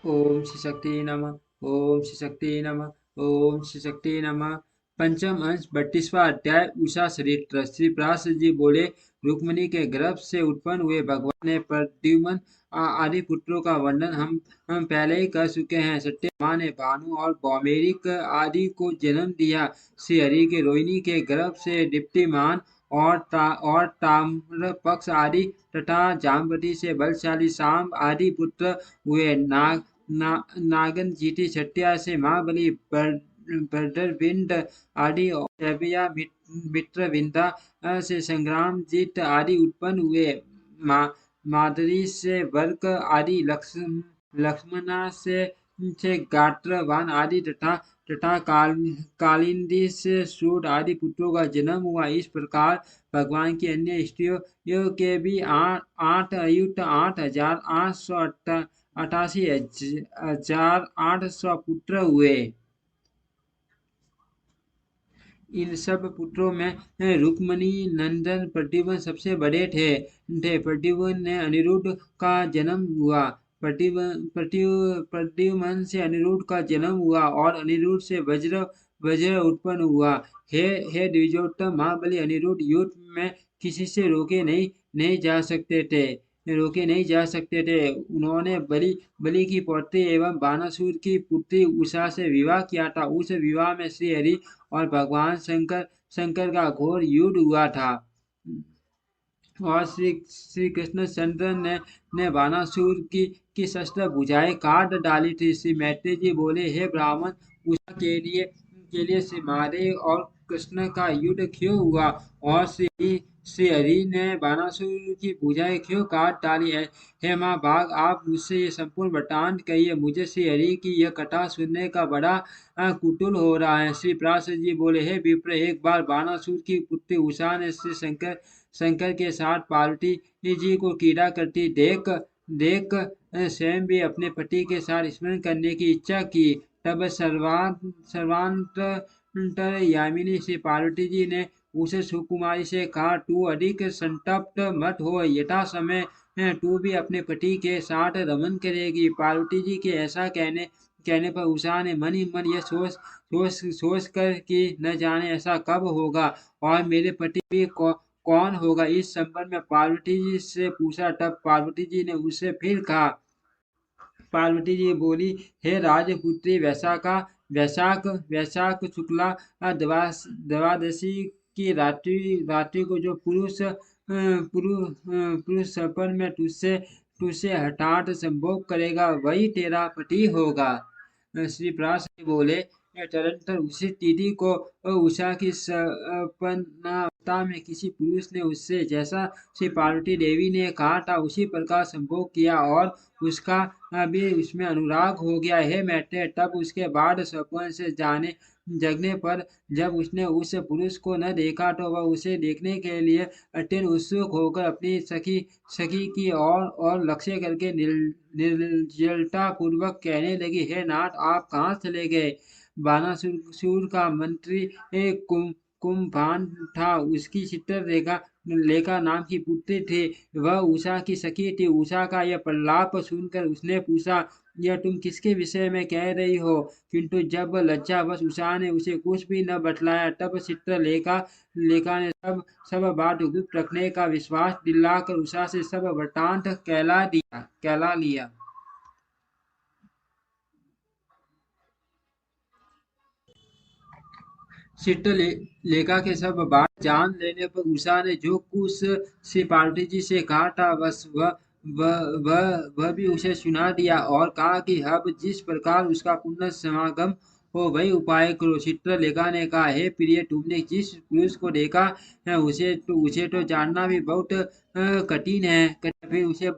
ओम श्री शक्ति नमः। ओम श्री शक्ति नमः। ओम श्री शक्ति नमः। पंचम अंश 32वां अध्याय उषा चरित्र। श्री व्यास जी बोले, रुक्मिणी के गर्भ से उत्पन्न हुए भगवान ने प्रद्युम्न आदि पुत्रों का वर्णन हम पहले ही कर चुके हैं। सत्यभामा ने भानु और भौमेरिक आदि को जन्म दिया। श्री हरि के रोहिणी के गर्भ से दीप्तिमान और ताम्रपक्ष आदि तथा जाम्बवती से बलशाली सांब आदि पुत्र हुए। नागन जीती छठिया से महाबली भद्रविंद आदि और दैवया मित्रविंदा से संग्राम जीत आदि उत्पन्न हुए। मादरी से वर्क आदि लक्ष्मणा से गात्रवान आदि तथा कालिंदी से सूट आदि पुत्रों का जन्म हुआ। इस प्रकार भगवान की अन्य स्त्रियों के भी 88,888 पुत्र हुए। इन सब पुत्रों में रुक्मिणी नंदन प्रद्युम्न सबसे बड़े थे। प्रद्युम्न ने अनिरुद्ध का जन्म हुआ। प्रद्युम्न से अनिरुद्ध का जन्म हुआ और अनिरुद्ध से वज्र वज्र उत्पन्न हुआ। हे द्विजोत्तम, महाबली अनिरुद्ध युद्ध में किसी से रोके नहीं जा सकते थे। उन्होंने बलि की पौत्री एवं बानासुर की पुत्री उषा से विवाह किया था। उस विवाह में श्री हरि और भगवान शंकर का घोर युद्ध हुआ था। और श्री कृष्णचंद्र ने बानासुर की शस्त्र भुजाएं काट डाली थी। श्री मैत्री जी बोले, हे ब्राह्मण, उषा के लिए श्री महादेव और कृष्ण का युद्ध क्यों हुआ और श्री हरि ने बानासुर की भुजाएं क्यों काट डाली है? हे माँ भाग, आप मुझसे ये संपूर्ण वृत्तांत कहिए। मुझे श्री हरि की यह कथा सुनने का बड़ा कुतूहल हो रहा है। श्री पराशर जी बोले, हे विप्र, एक बार बानासुर की पुत्री उषा ने श्री शंकर के साथ पार्वती जी को क्रीड़ा करती देख देख स्वयं भी अपने पति के साथ स्मरण करने की इच्छा की। तब यामिनी श्री पार्वती जी ने उसे सुकुमारी से कहा, तू अधिक संतप्त मत हो, यथा समय तू भी अपने पति के साथ रमन करेगी। पार्वती जी के ऐसा कहने पर उषा ने मन ही मन यह सोच कर कि न जाने ऐसा कब होगा और मेरे पति भी कौन होगा, इस संबंध में पार्वती जी से पूछा। तब पार्वती जी ने उससे फिर कहा। पार्वती जी बोली, हे राजपुत्री वैशाख शुक्ला द्वादशी की रात्रि को जो पुरुष सपन में तुझसे हठात संभोग करेगा, वही तेरा पति होगा। श्री पराशर बोले, तदंतर उसी तिथि को उषा की सपनावस्था में किसी पुरुष ने उससे, जैसा श्री पार्वती देवी ने कहा था, उसी प्रकार संभोग किया और उसका भी उसमें अनुराग हो गया। हे मैत्रेय, तब उसके बाद स्वप्न से जगने पर जब उसने उस पुरुष को न देखा तो वह उसे देखने के लिए अत्यंत उत्सुक होकर अपनी सखी की और लक्ष्य करके निर्जलता पूर्वक कहने लगी, हे नाथ, आप कहाँ चले गए? बानासुर का मंत्री कुंभान था। उसकी चित्रलेखा लेखा नाम की पुत्री थी। वह उषा की सखी थी। उषा का यह प्रलाप सुनकर उसने पूछा, यह तुम किसके विषय में कह रही हो? किंतु जब लज्जावश उषा ने उसे कुछ भी न बतलाया, तब चित्रलेखा ने सब बात गुप्त रखने का विश्वास दिलाकर उषा से सब वृत्तांत कहला लिया। चित्रलेखा के सब बात जान लेने पर उषा ने जो कुछ श्री पार्वती जी से कहा था, बस वह भी उसे सुना दिया और कहा कि अब जिस प्रकार उसका पुनः समागम हो वही उपाय करो। चित्रलेखा ने कहा, हे प्रिय, तुमने जिस पुरुष को देखा है उसे तो जानना भी बहुत कठिन है। फिर उसे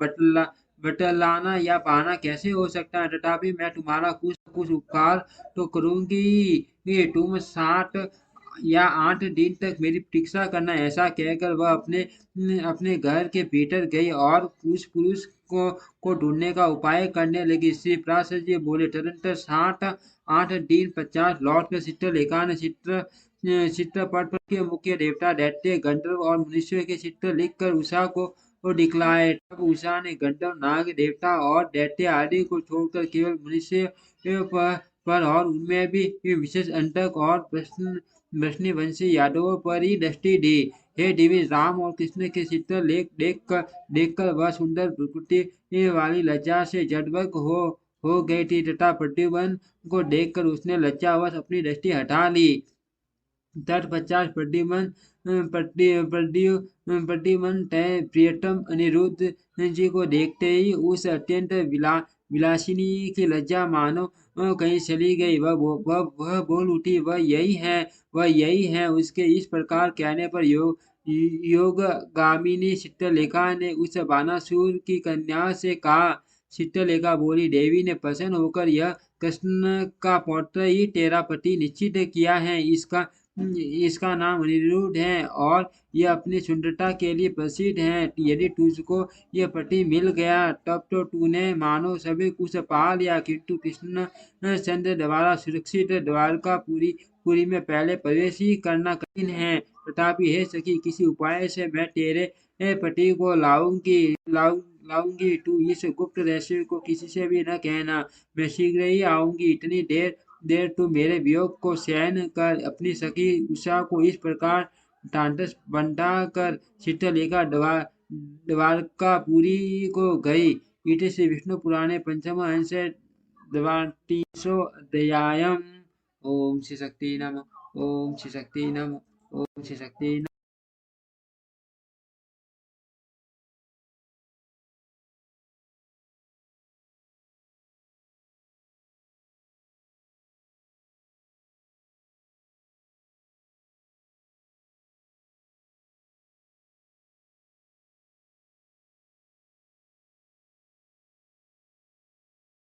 बतलाना या पाना कैसे हो सकता है? तथापि मैं तुम्हारा कुछ उपकार तो करूंगी। ये तुम 7 या 8 दिन तक मेरी प्रतीक्षा करना। ऐसा कहकर वह अपने घर के भीतर गई और उस पुरुष को ढूंढने का उपाय करने लगी। श्री पराशर जी बोले, तदंतर 7 8 दिन पश्चात लौटकर चित्रलेखा ने चित्रपट के मुख्य देवता दैत्य गंधर्व और मनुष्यों के चित्र लिखकर उषा को दिखलाए। तब उषा ने गंधर्व, नाग, देवता और दैत्य आदि को छोड़कर केवल मनुष्य पर और उनमें भी विशेष अंतक और वृष्णिवंशी यादवों पर ही दृष्टि दी। हे देवी, राम और कृष्ण के शीतल लेख देखकर वह सुंदर प्रकृति वाली लज्जा से जड़बग हो गई थी तथा प्रद्युम्न को देखकर उसने लज्जावश अपनी दृष्टि हटा ली। तत्पश्चात प्रद्युम्न तय प्रियतम अनिरुद्ध जी को देखते ही उस अत्यंत विलासिनी की लज्जा मानो कहीं चली गई। वह बोल उठी, वह यही है। उसके इस प्रकार कहने पर योगगामिनी चित्रलेखा ने उस बानासुर की कन्या से कहा। चित्रलेखा बोली, देवी ने प्रसन्न होकर यह कृष्ण का पौत्र ही तेरा पति निश्चित किया है। इसका नाम अनिरुद्ध है और यह अपनी सुंदरता के लिए प्रसिद्ध है। यदि तुझको यह पति मिल गया तब तो तूने मानो सभी कुछ पा लिया, किंतु कृष्ण चंद्र द्वारा सुरक्षित द्वारकापुरी में पहले प्रवेश ही करना कठिन है। तथापि हे सखी, किसी उपाय से मैं तेरे पति को लाऊंगी। तू इस गुप्त रहस्य को किसी से भी न कहना। मैं शीघ्र ही आऊंगी। इतनी देर तू मेरे वियोग को सहन कर। अपनी सखी उषा को इस प्रकार ढांढस बंधा कर चित्रलेखा द्वारकापुरी को गई। इति श्री विष्णु पुराणे पंचम अंश द्वादशो अध्यायम्। ओम श्री शक्ति नमः। ओम श्री शक्ति नमः। ओम श्री शक्ति नमः।